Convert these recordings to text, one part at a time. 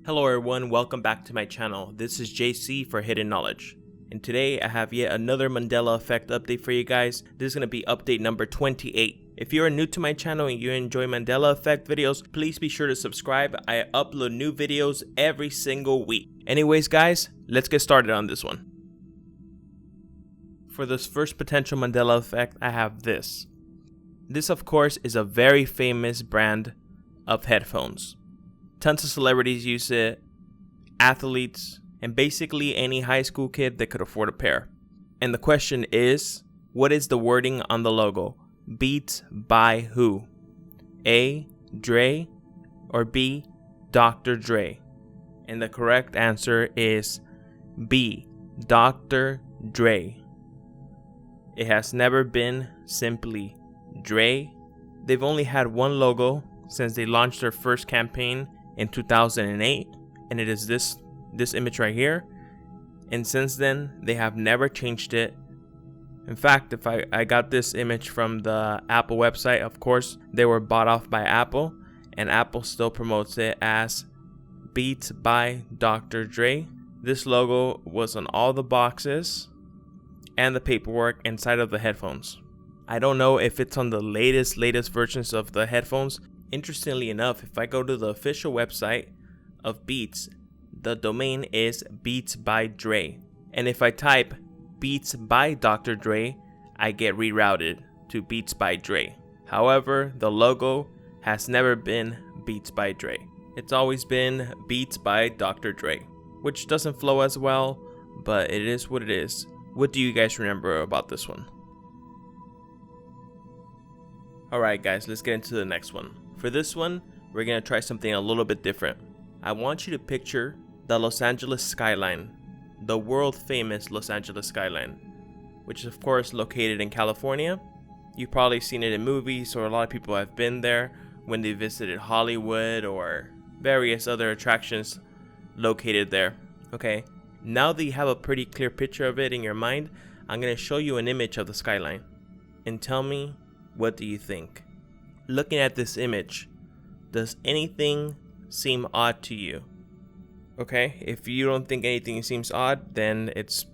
Hello everyone, welcome back to my channel. This is JC for Hidden Knowledge. And today I have yet another Mandela effect update for you guys. This is going to be update number 28. If you are new to my channel and you enjoy Mandela effect videos, please be sure to subscribe. I upload new videos every single week. Anyways guys, let's get started on this one. For this first potential Mandela effect, I have this. This of course is a very famous brand of headphones. Tons of celebrities use it, athletes, and basically any high school kid that could afford a pair. And the question is, what is the wording on the logo? Beats by who? A. Dre or B. Dr. Dre? And the correct answer is B. Dr. Dre. It has never been simply Dre. They've only had one logo since they launched their first campaign in 2008, and it is this image right here, and since then they have never changed it. In fact, if I got this image from the Apple website, of course they were bought off by Apple, and Apple still promotes it as Beats by Dr. Dre. This logo was on all the boxes and the paperwork inside of the headphones. I don't know if it's on the latest versions of the headphones. Interestingly enough, if I go to the official website of Beats, the domain is Beats by Dre. And if I type Beats by Dr. Dre, I get rerouted to Beats by Dre. However, the logo has never been Beats by Dre. It's always been Beats by Dr. Dre, which doesn't flow as well, but it is what it is. What do you guys remember about this one? Alright guys, let's get into the next one. For this one, we're going to try something a little bit different. I want you to picture the Los Angeles Skyline, the world famous Los Angeles Skyline, which is of course located in California. You've probably seen it in movies, or a lot of people have been there when they visited Hollywood or various other attractions located there. Okay, now that you have a pretty clear picture of it in your mind, I'm going to show you an image of the skyline and tell me, what do you think? Looking at this image, does anything seem odd to you? Okay, if you don't think anything seems odd, then it's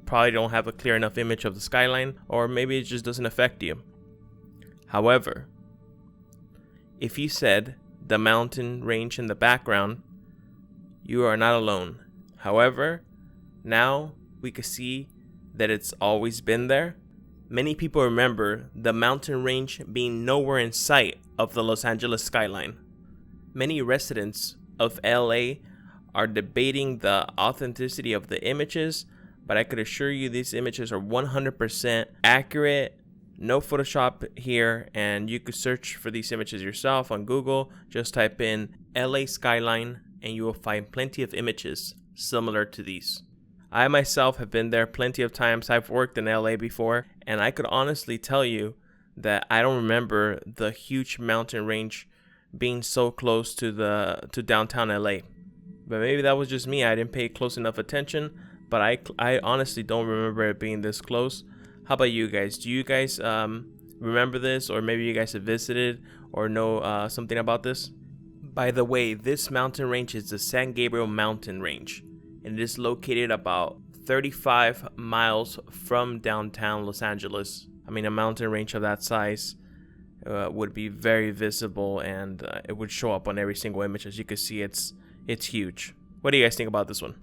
probably don't have a clear enough image of the skyline, or maybe it just doesn't affect you. However, if you said the mountain range in the background, you are not alone. However, now we can see that it's always been there. Many people remember the mountain range being nowhere in sight of the Los Angeles skyline. Many residents of LA are debating the authenticity of the images, but I could assure you these images are 100% accurate, no Photoshop here, and you could search for these images yourself on Google. Just type in LA skyline and you will find plenty of images similar to these. I myself have been there plenty of times. I've worked in LA before, and I could honestly tell you that I don't remember the huge mountain range being so close to downtown LA. But maybe that was just me. I didn't pay close enough attention, but I honestly don't remember it being this close. How about you guys? Do you guys remember this, or maybe you guys have visited or know something about this? By the way, this mountain range is the San Gabriel Mountain Range, and it is located about 35 miles from downtown Los Angeles. I mean, a mountain range of that size would be very visible, and it would show up on every single image. As you can see, it's huge. What do you guys think about this one?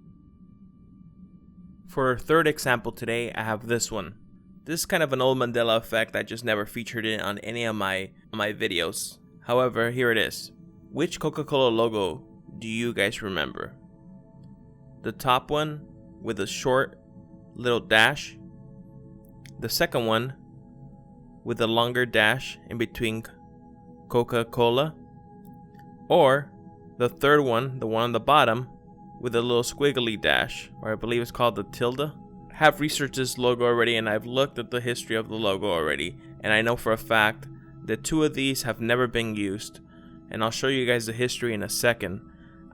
For our third example today, I have this one. This is kind of an old Mandela effect. I just never featured it on any of my videos. However, here it is. Which Coca-Cola logo do you guys remember? The top one with a short little dash, the second one with a longer dash in between Coca-Cola, or the third one, the one on the bottom with a little squiggly dash, or I believe it's called the tilde. I have researched this logo already, and I've looked at the history of the logo already, and I know for a fact that two of these have never been used, and I'll show you guys the history in a second.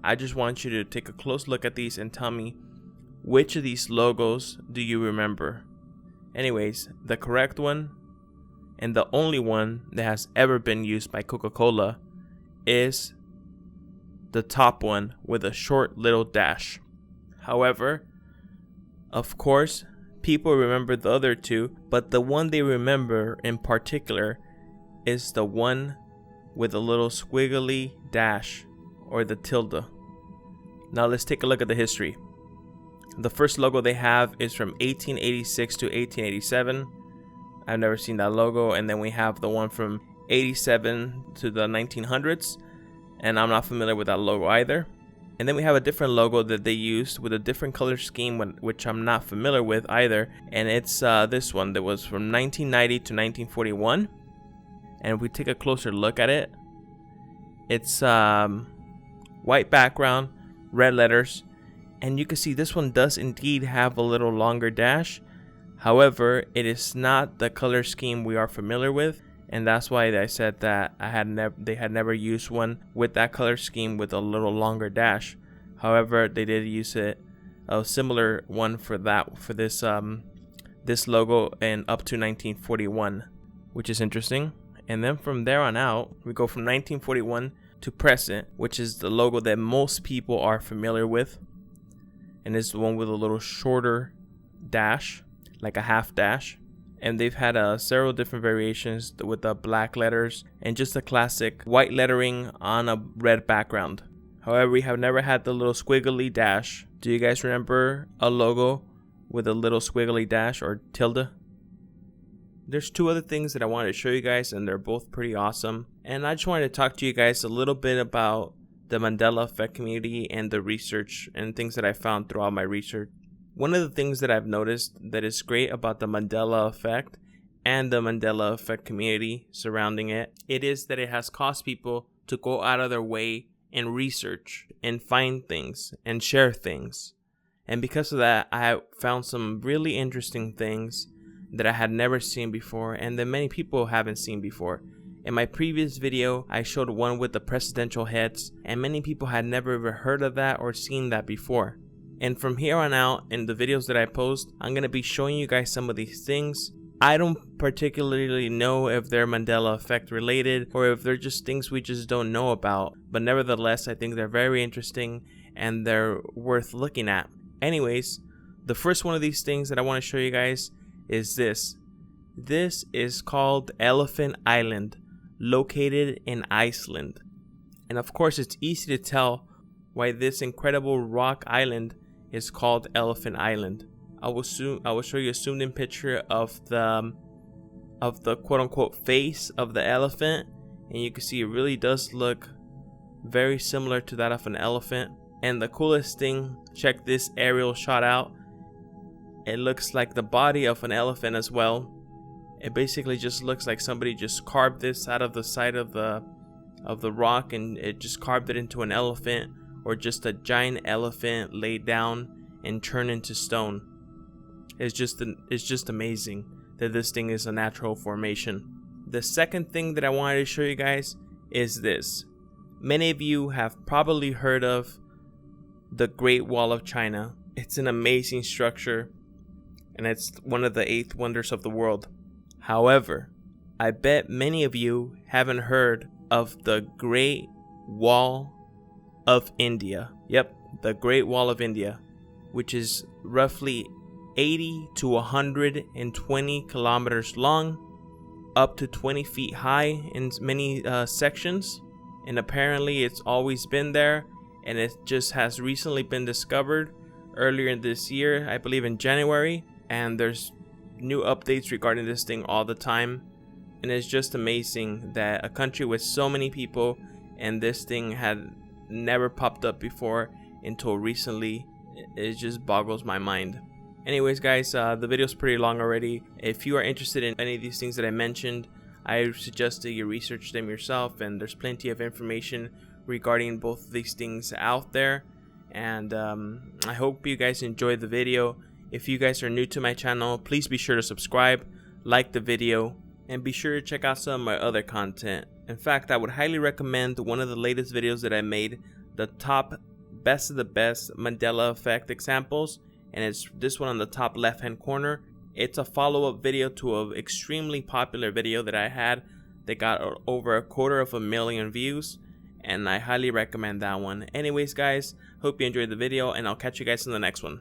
I just want you to take a close look at these and tell me, which of these logos do you remember? Anyways, the correct one, and the only one that has ever been used by Coca-Cola, is the top one with a short little dash. However, of course, people remember the other two, but the one they remember in particular is the one with a little squiggly dash, or the tilde. Now let's take a look at the history. The first logo they have is from 1886 to 1887. I've never seen that logo. And then we have the one from 87 to the 1900s, and I'm not familiar with that logo either. And then we have a different logo that they used with a different color scheme, which I'm not familiar with either. And it's this one that was from 1990 to 1941. And if we take a closer look at it, it's white background, red letters. And you can see this one does indeed have a little longer dash. However, it is not the color scheme we are familiar with. And that's why I said that they had never used one with that color scheme with a little longer dash. However, they did use a similar one for this logo in up to 1941, which is interesting. And then from there on out, we go from 1941 to present, which is the logo that most people are familiar with, and it's the one with a little shorter dash, like a half dash. And they've had several different variations with the black letters and just the classic white lettering on a red background. However, we have never had the little squiggly dash. Do you guys remember a logo with a little squiggly dash or tilde? There's two other things that I wanted to show you guys, and they're both pretty awesome. And I just wanted to talk to you guys a little bit about the Mandela effect community and the research and things that I found throughout my research. One of the things that I've noticed that is great about the Mandela effect and the Mandela effect community surrounding it, it is that it has caused people to go out of their way and research and find things and share things. And because of that, I have found some really interesting things that I had never seen before and that many people haven't seen before. In my previous video, I showed one with the presidential heads, and many people had never ever heard of that or seen that before. And from here on out, in the videos that I post, I'm going to be showing you guys some of these things. I don't particularly know if they're Mandela effect related or if they're just things we just don't know about. But nevertheless, I think they're very interesting and they're worth looking at. Anyways, the first one of these things that I want to show you guys is this. This is called Elephant Island, located in Iceland. And of course, it's easy to tell why this incredible rock island is called Elephant Island. I will show you a zoomed in picture of the quote unquote face of the elephant, and you can see it really does look very similar to that of an elephant. And the coolest thing, check this aerial shot out. It looks like the body of an elephant as well. It basically just looks like somebody just carved this out of the side of the rock, and it just carved it into an elephant, or just a giant elephant laid down and turned into stone. It's just amazing that this thing is a natural formation. The second thing that I wanted to show you guys is this. Many of you have probably heard of the Great Wall of China. It's an amazing structure, and it's one of the 8 wonders of the world. However, I bet many of you haven't heard of the Great Wall of India. Yep, the Great Wall of India, which is roughly 80 to 120 kilometers long, up to 20 feet high in many sections. And apparently it's always been there, and it just has recently been discovered earlier in this year, I believe in January. And there's new updates regarding this thing all the time. And it's just amazing that a country with so many people and this thing had never popped up before until recently. It just boggles my mind. Anyways guys, the video's pretty long already. If you are interested in any of these things that I mentioned, I suggest that you research them yourself, and there's plenty of information regarding both of these things out there. And I hope you guys enjoyed the video. If you guys are new to my channel, please be sure to subscribe, like the video, and be sure to check out some of my other content. In fact, I would highly recommend one of the latest videos that I made, the top best of the best Mandela effect examples, and it's this one on the top left hand corner. It's a follow-up video to an extremely popular video that I had that got over 250,000 views, and I highly recommend that one. Anyways guys, hope you enjoyed the video, and I'll catch you guys in the next one.